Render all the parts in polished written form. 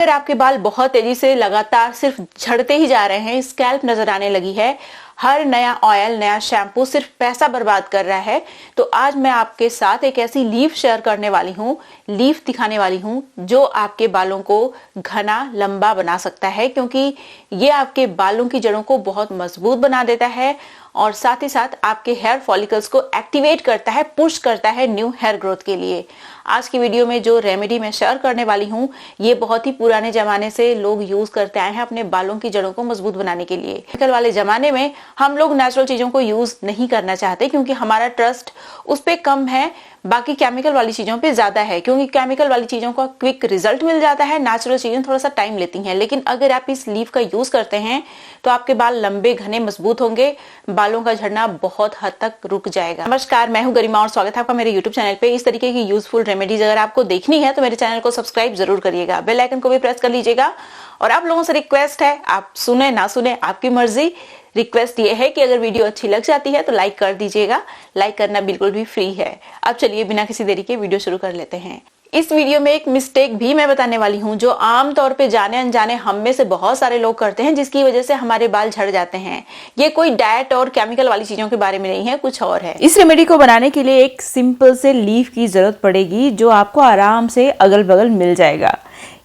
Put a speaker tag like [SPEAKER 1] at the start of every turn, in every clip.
[SPEAKER 1] अगर आपके बाल बहुत तेजी से लगातार सिर्फ झड़ते ही जा रहे हैं, स्कैल्प नजर आने लगी है, हर नया ऑयल नया शैम्पू सिर्फ पैसा बर्बाद कर रहा है, तो आज मैं आपके साथ एक ऐसी लीफ शेयर करने वाली हूँ, लीफ दिखाने वाली हूँ जो आपके बालों को घना लंबा बना सकता है, क्योंकि ये आपके बालों की जड़ों को बहुत मजबूत बना देता है और साथ ही साथ आपके हेयर फॉलिकल्स को एक्टिवेट करता है, पुश करता है न्यू हेयर ग्रोथ के लिए। आज की वीडियो में जो रेमेडी मैं शेयर करने वाली हूँ, ये बहुत ही पुराने जमाने से लोग यूज करते आए हैं अपने बालों की जड़ों को मजबूत बनाने के लिए। आजकल वाले जमाने में हम लोग नेचुरल चीजों को यूज नहीं करना चाहते, क्योंकि हमारा ट्रस्ट उस पर कम है, बाकी केमिकल वाली चीजों पे ज्यादा है, क्योंकि केमिकल वाली चीजों का क्विक रिजल्ट मिल जाता है, नेचुरल चीजें थोड़ा सा टाइम लेती हैं। लेकिन अगर आप इस लीफ का यूज करते हैं तो आपके बाल लंबे घने मजबूत होंगे, बालों का झड़ना बहुत हद तक रुक जाएगा। नमस्कार, मैं हूं गरिमा और स्वागत है आपका मेरे यूट्यूब चैनल पे। इस तरीके की यूजफुल रेमेडीज अगर आपको देखनी है तो मेरे चैनल को सब्सक्राइब जरूर करिएगा, बेल आइकन को भी प्रेस कर लीजिएगा। और आप लोगों से रिक्वेस्ट है, आप सुने ना सुने आपकी मर्जी, रिक्वेस्ट ये है कि अगर वीडियो अच्छी लग जाती है तो लाइक कर दीजिएगा, लाइक करना बिल्कुल भी फ्री है। अब चलिए बिना किसी देरी के वीडियो शुरू कर लेते हैं। इस वीडियो में एक मिस्टेक भी मैं बताने वाली हूँ जो आम तौर पे जाने अनजाने हम में से बहुत सारे लोग करते हैं, जिसकी वजह से हमारे बाल झड़ जाते हैं। ये कोई डाइट और केमिकल वाली चीजों के बारे में नहीं है, कुछ और है। इस रेमेडी को बनाने के लिए एक सिंपल से लीफ की जरूरत पड़ेगी जो आपको आराम से अगल बगल मिल जाएगा।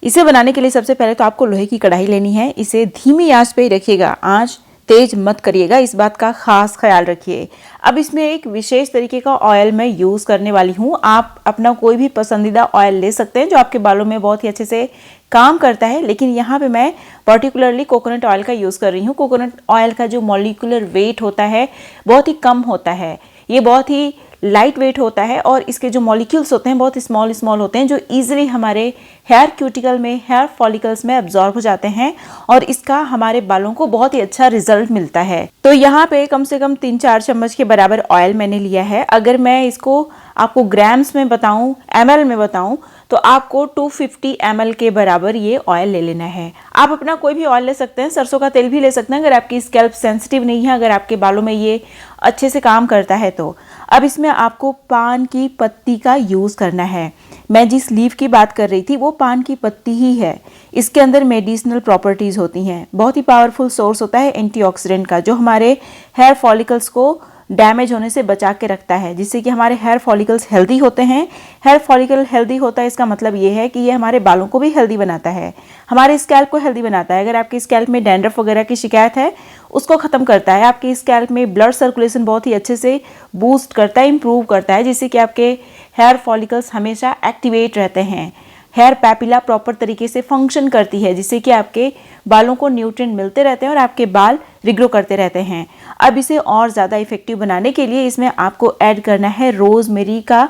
[SPEAKER 1] इसे बनाने के लिए सबसे पहले तो आपको लोहे की कढ़ाई लेनी है। इसे धीमी आंच पे ही रखिएगा, आंच तेज मत करिएगा, इस बात का खास ख्याल रखिए। अब इसमें एक विशेष तरीके का ऑयल मैं यूज करने वाली हूँ। आप अपना कोई भी पसंदीदा ऑयल ले सकते हैं जो आपके बालों में बहुत ही अच्छे से काम करता है, लेकिन यहाँ पे मैं पर्टिकुलरली कोकोनट ऑयल का यूज कर रही हूँ। कोकोनट ऑयल का जो मॉलिक्यूलर वेट होता है बहुत ही कम होता है, ये बहुत ही लाइट वेट होता है और इसके जो मॉलिक्यूल्स होते हैं बहुत स्मॉल स्मॉल होते हैं, जो इजीली हमारे हेयर क्यूटिकल में, हेयर फॉलिकल्स में अब्जॉर्ब हो जाते हैं और इसका हमारे बालों को बहुत ही अच्छा रिजल्ट मिलता है। तो यहाँ पे कम से कम 3-4 चम्मच के बराबर ऑयल मैंने लिया है। अगर मैं इसको आपको ग्राम्स में बताऊं, ml में बताऊं, तो आपको 250 ml के बराबर ये ऑयल ले लेना है। आप अपना कोई भी ऑयल ले सकते हैं, सरसों का तेल भी ले सकते हैं अगर आपकी स्कैल्प सेंसिटिव नहीं है, अगर आपके बालों में ये अच्छे से काम करता है तो। अब इसमें आपको पान की पत्ती का यूज़ करना है। मैं जिस लीफ की बात कर रही थी वो पान की पत्ती ही है। इसके अंदर मेडिसिनल प्रॉपर्टीज़ होती हैं, बहुत ही पावरफुल सोर्स होता है एंटीऑक्सीडेंट का, जो हमारे हेयर फॉलिकल्स को डैमेज होने से बचा के रखता है, जिससे कि हमारे हेयर फॉलिकल्स हेल्दी होते हैं। हेयर फॉलिकल हेल्दी होता है, इसका मतलब ये है कि ये हमारे बालों को भी हेल्दी बनाता है, हमारे स्कैल्प को हेल्दी बनाता है। अगर आपकी स्कैल्प में डैंड्रफ वगैरह की शिकायत है उसको ख़त्म करता है। आपकी स्कैल्प में ब्लड सर्कुलेशन बहुत ही अच्छे से बूस्ट करता है, इंप्रूव करता है, जिससे कि आपके हेयर फॉलिकल्स हमेशा एक्टिवेट रहते हैं। हेयर पैपिला प्रॉपर तरीके से फंक्शन करती है, जिससे कि आपके बालों को न्यूट्रिएंट मिलते रहते हैं और आपके बाल रिग्रो करते रहते हैं। अब इसे और ज़्यादा इफेक्टिव बनाने के लिए इसमें आपको ऐड करना है रोजमेरी का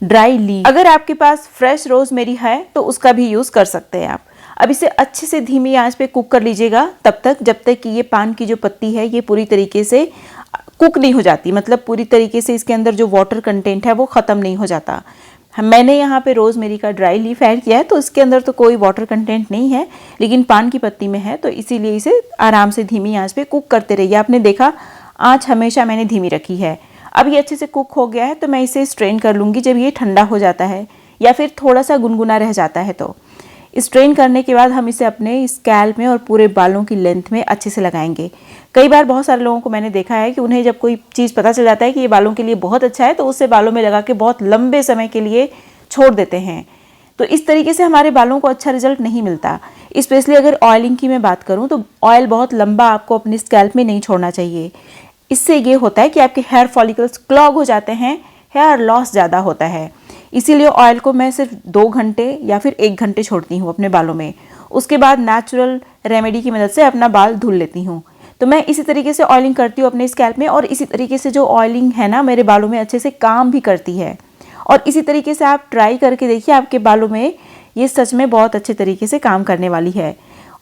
[SPEAKER 1] ड्राई लीफ। अगर आपके पास फ्रेश रोजमेरी है तो उसका भी यूज़ कर सकते हैं आप। अब इसे अच्छे से धीमी आंच पे कुक कर लीजिएगा तब तक जब तक कि ये पान की जो पत्ती है ये पूरी तरीके से कुक नहीं हो जाती, मतलब पूरी तरीके से इसके अंदर जो वाटर कंटेंट है वो ख़त्म नहीं हो जाता। मैंने यहाँ पे रोजमेरी का ड्राई लीफ ऐड किया है तो इसके अंदर तो कोई वाटर कंटेंट नहीं है, लेकिन पान की पत्ती में है, तो इसीलिए इसे आराम से धीमी आंच पे कुक करते रहिए। आपने देखा आंच हमेशा मैंने धीमी रखी है। अब ये अच्छे से कुक हो गया है तो मैं इसे स्ट्रेन कर लूँगी। जब ये ठंडा हो जाता है या फिर थोड़ा सा गुनगुना रह जाता है तो स्ट्रेन करने के बाद हम इसे अपने स्कैल्प में और पूरे बालों की लेंथ में अच्छे से लगाएंगे। कई बार बहुत सारे लोगों को मैंने देखा है कि उन्हें जब कोई चीज़ पता चल जाता है कि ये बालों के लिए बहुत अच्छा है तो उसे बालों में लगा के बहुत लंबे समय के लिए छोड़ देते हैं। तो इस तरीके से हमारे बालों को अच्छा रिजल्ट नहीं मिलता। स्पेशली अगर ऑयलिंग की मैं बात करूँ तो ऑयल बहुत लंबा आपको अपनी स्कैल्प में नहीं छोड़ना चाहिए। इससे ये होता है कि आपके हेयर फॉलिकल्स क्लॉग हो जाते हैं, हेयर लॉस ज़्यादा होता है। इसीलिए ऑयल को मैं सिर्फ 2 घंटे या फिर 1 घंटे छोड़ती हूँ अपने बालों में। उसके बाद नेचुरल रेमेडी की मदद से अपना बाल धुल लेती हूँ। तो मैं इसी तरीके से ऑयलिंग करती हूँ अपने स्कैल्प में, और इसी तरीके से जो ऑयलिंग है ना मेरे बालों में अच्छे से काम भी करती है। और इसी तरीके से आप ट्राई करके देखिए, आपके बालों में ये सच में बहुत अच्छे तरीके से काम करने वाली है।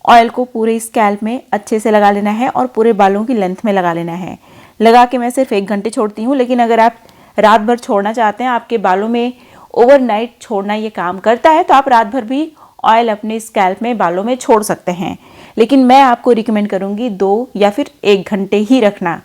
[SPEAKER 1] ऑयल को पूरे स्कैल्प में अच्छे से लगा लेना है और पूरे बालों की लेंथ में लगा लेना है। लगा के मैं सिर्फ 1 घंटे छोड़ती हूँ, लेकिन अगर आप रात भर छोड़ना चाहते हैं, आपके बालों में ओवरनाइट छोड़ना ये काम करता है, तो आप रात भर भी ऑयल अपने स्कैल्प में बालों में छोड़ सकते हैं। लेकिन मैं आपको रिकमेंड करूँगी 2 या फिर 1 घंटे ही रखना।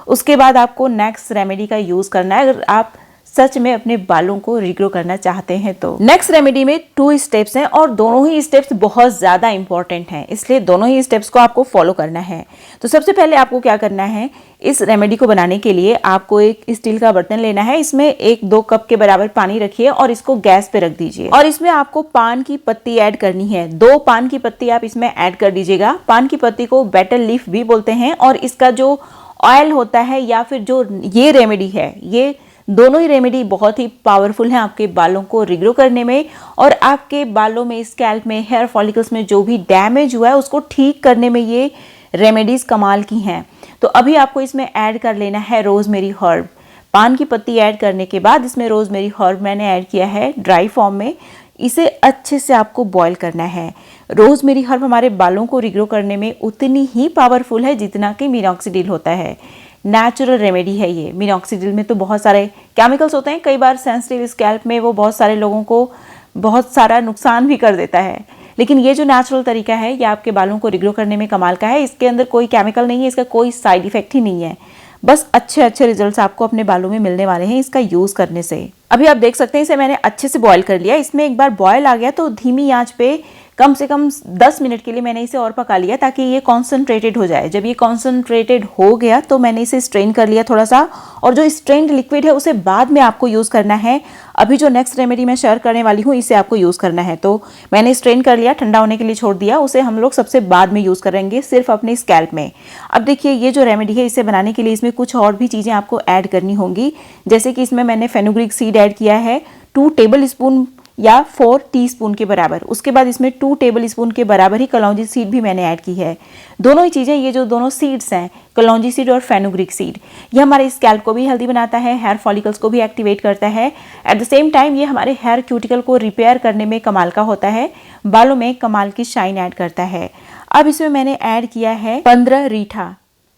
[SPEAKER 1] उसके बाद आपको नेक्स्ट रेमेडी का यूज़ करना है। अगर आप सच में अपने बालों को रिग्रो करना चाहते हैं तो। नेक्स्ट रेमेडी में 2 स्टेप्स हैं और दोनों ही स्टेप्स बहुत ज्यादा इंपॉर्टेंट हैं, इसलिए दोनों ही स्टेप्स को आपको फॉलो करना है। तो सबसे पहले आपको क्या करना है, इस रेमेडी को बनाने के लिए आपको एक स्टील का बर्तन लेना है, इसमें 1-2 कप के बराबर पानी रखिए और इसको गैस पे रख दीजिए और इसमें आपको पान की पत्ती ऐड करनी है। 2 पान की पत्ती आप इसमें ऐड कर दीजिएगा। पान की पत्ती को बेटल लीफ भी बोलते हैं और इसका जो ऑयल होता है या फिर जो ये रेमेडी है, ये दोनों ही रेमेडी बहुत ही पावरफुल हैं आपके बालों को रिग्रो करने में और आपके बालों में, स्कैल्प में, हेयर फॉलिकल्स में जो भी डैमेज हुआ है उसको ठीक करने में ये रेमेडीज कमाल की हैं। तो अभी आपको इसमें ऐड कर लेना है रोजमेरी हर्ब। पान की पत्ती ऐड करने के बाद इसमें रोजमेरी हर्ब मैंने ऐड किया है ड्राई फॉर्म में। इसे अच्छे से आपको बॉईल करना है। रोजमेरी हर्ब हमारे बालों को रिग्रो करने में उतनी ही पावरफुल है जितना कि मिनॉक्सिडिल होता है। नेचुरल रेमेडी है ये। मिनॉक्सिडिल में तो बहुत सारे केमिकल्स होते हैं, कई बार सेंसिटिव स्कैल्प में वो बहुत सारे लोगों को बहुत सारा नुकसान भी कर देता है, लेकिन ये जो नेचुरल तरीका है ये आपके बालों को रिग्रो करने में कमाल का है। इसके अंदर कोई केमिकल नहीं है, इसका कोई साइड इफेक्ट ही नहीं है, बस अच्छे अच्छे रिजल्ट्स आपको अपने बालों में मिलने वाले हैं इसका यूज करने से। अभी आप देख सकते हैं इसे मैंने अच्छे से बॉईल कर लिया। इसमें एक बार बॉईल आ गया तो धीमी आंच पे कम से कम 10 मिनट के लिए मैंने इसे और पका लिया ताकि ये कॉन्सेंट्रेटेड हो जाए। जब ये कॉन्सेंट्रेटेड हो गया तो मैंने इसे स्ट्रेन कर लिया थोड़ा सा, और जो स्ट्रेन्ड लिक्विड है उसे बाद में आपको यूज़ करना है। अभी जो नेक्स्ट रेमेडी मैं शेयर करने वाली हूँ इसे आपको यूज़ करना है। तो मैंने स्ट्रेन कर लिया, ठंडा होने के लिए छोड़ दिया, उसे हम लोग सबसे बाद में यूज़ करेंगे सिर्फ अपने स्कैल्प में। अब देखिए ये जो रेमेडी है इसे बनाने के लिए इसमें कुछ और भी चीज़ें आपको ऐड करनी होंगी, जैसे कि इसमें मैंने फेनुग्रीक सीड ऐड किया है 2 टेबल स्पून या 4 टीस्पून के बराबर। उसके बाद इसमें 2 टेबल स्पून के बराबर ही कलौंजी सीड भी मैंने ऐड की है। दोनों ही चीज़ें, ये जो दोनों सीड्स हैं, कलौंजी सीड और फेनुग्रीक सीड, ये हमारे स्कैल्प को भी हेल्दी बनाता है, हेयर फॉलिकल्स को भी एक्टिवेट करता है। एट द सेम टाइम ये हमारे हेयर क्यूटिकल को रिपेयर करने में कमाल का होता है, बालों में कमाल की शाइन ऐड करता है। अब इसमें मैंने ऐड किया है 15 रीठा।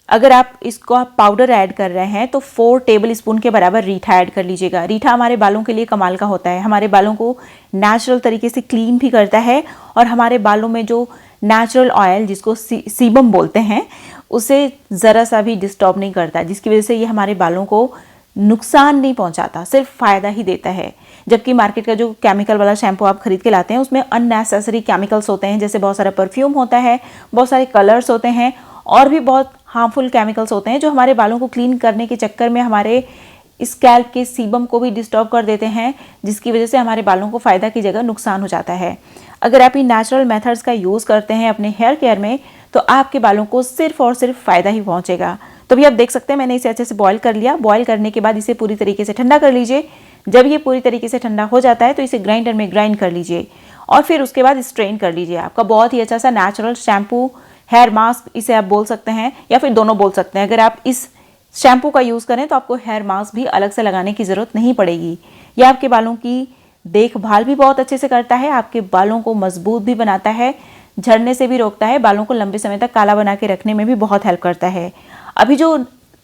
[SPEAKER 1] अगर आप इसको आप पाउडर ऐड कर रहे हैं तो 4 टेबल स्पून के बराबर रीठा ऐड कर लीजिएगा। रीठा हमारे बालों के लिए कमाल का होता है, हमारे बालों को नेचुरल तरीके से क्लीन भी करता है और हमारे बालों में जो नेचुरल ऑयल जिसको सीबम बोलते हैं उसे ज़रा सा भी डिस्टर्ब नहीं करता, जिसकी वजह से ये हमारे बालों को नुकसान नहीं पहुंचाता, सिर्फ फ़ायदा ही देता है। जबकि मार्केट का जो केमिकल वाला शैम्पू आप खरीद के लाते हैं उसमें अननेसेसरी केमिकल्स होते हैं, जैसे बहुत सारा परफ्यूम होता है, बहुत सारे कलर्स होते हैं और भी बहुत हार्मफुल केमिकल्स होते हैं जो हमारे बालों को क्लीन करने के चक्कर में हमारे स्कैल्प के सीबम को भी डिस्टर्ब कर देते हैं, जिसकी वजह से हमारे बालों को फ़ायदा की जगह नुकसान हो जाता है। अगर आप इन नेचुरल मेथड्स का यूज़ करते हैं अपने हेयर केयर में तो आपके बालों को सिर्फ और सिर्फ फ़ायदा ही पहुँचेगा। तो भी आप देख सकते हैं मैंने इसे अच्छे से बॉईल कर लिया। बॉईल करने के बाद इसे पूरी तरीके से ठंडा कर लीजिए। जब ये पूरी तरीके से ठंडा हो जाता है तो इसे ग्राइंडर में ग्राइंड कर लीजिए और फिर उसके बाद स्ट्रेन कर लीजिए। आपका बहुत ही अच्छा सा नेचुरल शैम्पू, हेयर मास्क इसे आप बोल सकते हैं या फिर दोनों बोल सकते हैं। अगर आप इस शैम्पू का यूज़ करें तो आपको हेयर मास्क भी अलग से लगाने की ज़रूरत नहीं पड़ेगी। यह आपके बालों की देखभाल भी बहुत अच्छे से करता है, आपके बालों को मजबूत भी बनाता है, झड़ने से भी रोकता है, बालों को लंबे समय तक काला बना के रखने में भी बहुत हेल्प करता है। अभी जो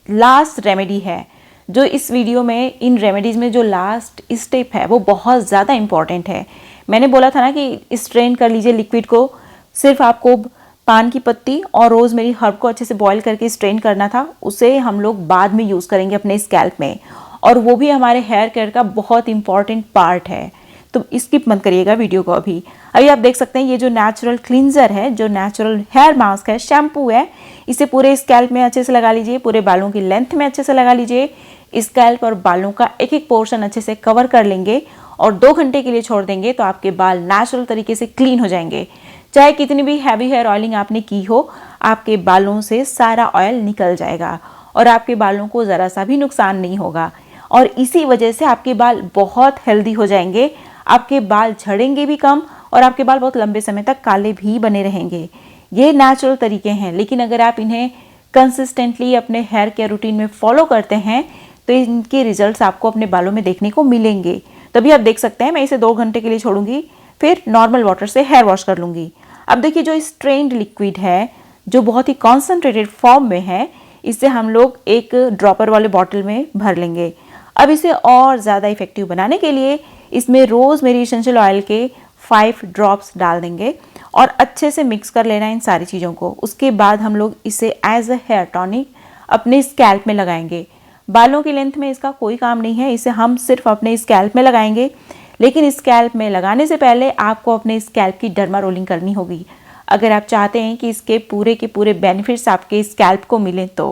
[SPEAKER 1] लास्ट रेमेडी है, जो इस वीडियो में इन रेमेडीज़ में जो लास्ट स्टेप है वो बहुत ज़्यादा इंपॉर्टेंट है। मैंने बोला था ना कि स्ट्रेन कर लीजिए लिक्विड को, सिर्फ आपको पान की पत्ती और रोजमेरी हर्ब को अच्छे से बॉईल करके स्ट्रेन करना था। उसे हम लोग बाद में यूज़ करेंगे अपने स्कैल्प में और वो भी हमारे हेयर केयर का बहुत इंपॉर्टेंट पार्ट है, तो स्किप मत करिएगा वीडियो को। अभी आप देख सकते हैं ये जो नेचुरल क्लींजर है, जो नेचुरल हेयर मास्क है, शैम्पू है, इसे पूरे स्कैल्प में अच्छे से लगा लीजिए, पूरे बालों की लेंथ में अच्छे से लगा लीजिए। स्कैल्प और बालों का एक एक पोर्शन अच्छे से कवर कर लेंगे और 2 घंटे के लिए छोड़ देंगे तो आपके बाल नेचुरल तरीके से क्लीन हो जाएंगे। चाहे कितनी भी हैवी हेयर ऑयलिंग आपने की हो, आपके बालों से सारा ऑयल निकल जाएगा और आपके बालों को ज़रा सा भी नुकसान नहीं होगा और इसी वजह से आपके बाल बहुत हेल्दी हो जाएंगे। आपके बाल झड़ेंगे भी कम और आपके बाल बहुत लंबे समय तक काले भी बने रहेंगे। ये नेचुरल तरीके हैं, लेकिन अगर आप इन्हें कंसिस्टेंटली अपने हेयर केयर रूटीन में फॉलो करते हैं तो इनके रिजल्ट्स आपको अपने बालों में देखने को मिलेंगे। तभी आप देख सकते हैं मैं इसे 2 घंटे के लिए छोड़ूंगी, फिर नॉर्मल वाटर से हेयर वॉश कर लूँगी। अब देखिए जो स्ट्रेन्ड लिक्विड है, जो बहुत ही कॉन्सेंट्रेटेड फॉर्म में है, इसे हम लोग एक ड्रॉपर वाले बॉटल में भर लेंगे। अब इसे और ज़्यादा इफेक्टिव बनाने के लिए इसमें रोज़मेरी एसेंशियल ऑयल के 5 ड्रॉप्स डाल देंगे और अच्छे से मिक्स कर लेना इन सारी चीज़ों को। उसके बाद हम लोग इसे एज अ हेयर टॉनिक अपने स्कैल्प में लगाएंगे। बालों की लेंथ में इसका कोई काम नहीं है, इसे हम सिर्फ अपने स्कैल्प में लगाएंगे। लेकिन स्कैल्प में लगाने से पहले आपको अपने स्कैल्प की डर्मा रोलिंग करनी होगी अगर आप चाहते हैं कि इसके पूरे के पूरे बेनिफिट्स आपके स्कैल्प को मिलें। तो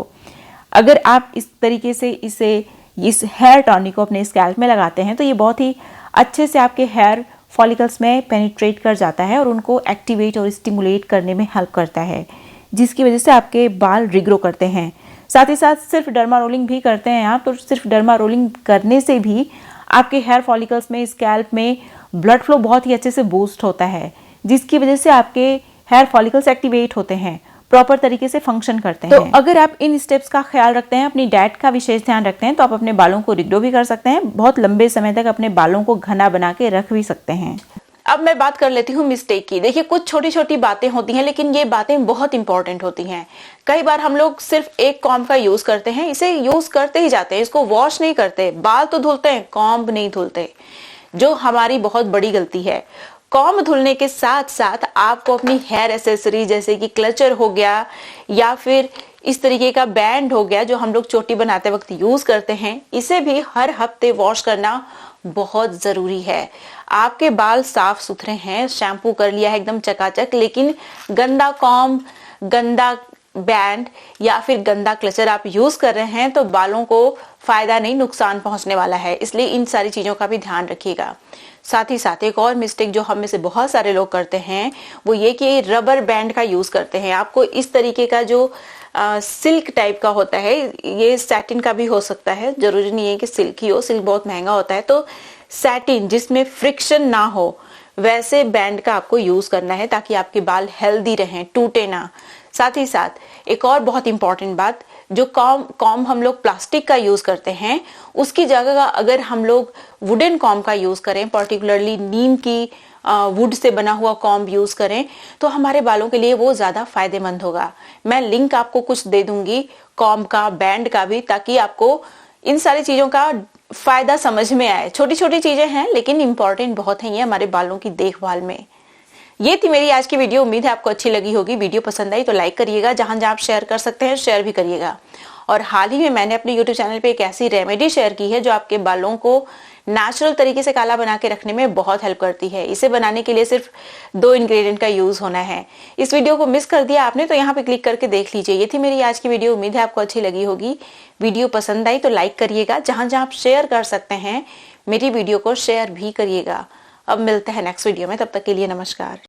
[SPEAKER 1] अगर आप इस तरीके से इस हेयर टॉनिक को अपने स्कैल्प में लगाते हैं तो ये बहुत ही अच्छे से आपके हेयर फॉलिकल्स में पेनिट्रेट कर जाता है और उनको एक्टिवेट और स्टिमुलेट करने में हेल्प करता है, जिसकी वजह से आपके बाल रिग्रो करते हैं। साथ ही साथ सिर्फ डर्मा रोलिंग भी करते हैं आप, तो सिर्फ डर्मा रोलिंग करने से भी आपके हेयर फॉलिकल्स में, स्कैल्प में ब्लड फ्लो बहुत ही अच्छे से बूस्ट होता है, जिसकी वजह से आपके हेयर फॉलिकल्स एक्टिवेट होते हैं, प्रॉपर तरीके से फंक्शन करते हैं। तो अगर आप इन स्टेप्स का ख्याल रखते हैं, अपनी डाइट का विशेष ध्यान रखते हैं, तो आप अपने बालों को रिग्रो भी कर सकते हैं, बहुत लंबे समय तक अपने बालों को घना बना के रख भी सकते हैं। अब मैं बात कर लेती हूँ मिस्टेक की। देखिए, कुछ छोटी छोटी बातें होती हैं, लेकिन ये बातें बहुत इंपॉर्टेंट होती हैं। कई बार हम लोग सिर्फ एक कॉम्ब का यूज करते हैं, इसे यूज करते ही जाते हैं, इसको वॉश नहीं करते, बाल तो धुलते हैं, कॉम्ब नहीं धुलते, जो हमारी बहुत बड़ी गलती है। कॉम्ब धुलने के साथ साथ आपको अपनी हेयर एसेसरी जैसे कि क्लचर हो गया या फिर इस तरीके का बैंड हो गया जो हम लोग चोटी बनाते वक्त यूज करते हैं, इसे भी हर हफ्ते वॉश करना बहुत जरूरी है। आपके बाल साफ सुथरे हैं, शैम्पू कर लिया है एकदम चकाचक, लेकिन गंदा कॉम्ब, गंदा बैंड या फिर गंदा क्लचर आप यूज कर रहे हैं तो बालों को फायदा नहीं, नुकसान पहुंचने वाला है। इसलिए इन सारी चीजों का भी ध्यान रखिएगा। साथ ही साथ एक और मिस्टेक जो हम में से बहुत सारे लोग करते हैं वो ये कि रबर बैंड का यूज करते हैं। आपको इस तरीके का जो सिल्क टाइप का होता है, ये सैटिन का भी हो सकता है, जरूरी नहीं है कि सिल्क ही हो, सिल्क बहुत महंगा होता है। तो सैटिन जिसमें फ्रिक्शन ना हो वैसे बैंड का आपको यूज करना है ताकि आपके बाल हेल्दी रहें, टूटे ना। साथ ही साथ एक और बहुत इंपॉर्टेंट बात, जो कॉम्ब हम लोग प्लास्टिक का यूज करते हैं उसकी जगह अगर हम लोग वुडन कॉम्ब का यूज करें, पर्टिकुलरली नीम की वुड से बना हुआ कॉम्ब यूज करें तो हमारे बालों के लिए वो ज्यादा फायदेमंद होगा। मैं लिंक आपको कुछ दे दूंगी कॉम्ब का, बैंड का भी, ताकि आपको इन सारी चीजों का फायदा समझ में आए। छोटी छोटी चीजें हैं लेकिन इंपॉर्टेंट बहुत है ये हमारे बालों की देखभाल में। ये थी मेरी आज की वीडियो, उम्मीद है आपको अच्छी लगी होगी। वीडियो पसंद आई तो लाइक करिएगा, जहां जहां आप शेयर कर सकते हैं शेयर भी करिएगा। और हाल ही में मैंने अपने YouTube चैनल पे एक ऐसी रेमेडी शेयर की है जो आपके बालों को नेचुरल तरीके से काला बना के रखने में बहुत हेल्प करती है। इसे बनाने के लिए सिर्फ 2 इंग्रेडिएंट का यूज होना है। इस वीडियो को मिस कर दिया आपने तो यहाँ पे क्लिक करके देख लीजिए। ये थी मेरी आज की वीडियो, उम्मीद है आपको अच्छी लगी होगी। वीडियो पसंद आई तो लाइक करिएगा, जहां जहां आप शेयर कर सकते हैं मेरी वीडियो को शेयर भी करिएगा। अब मिलते हैं नेक्स्ट वीडियो में, तब तक के लिए नमस्कार।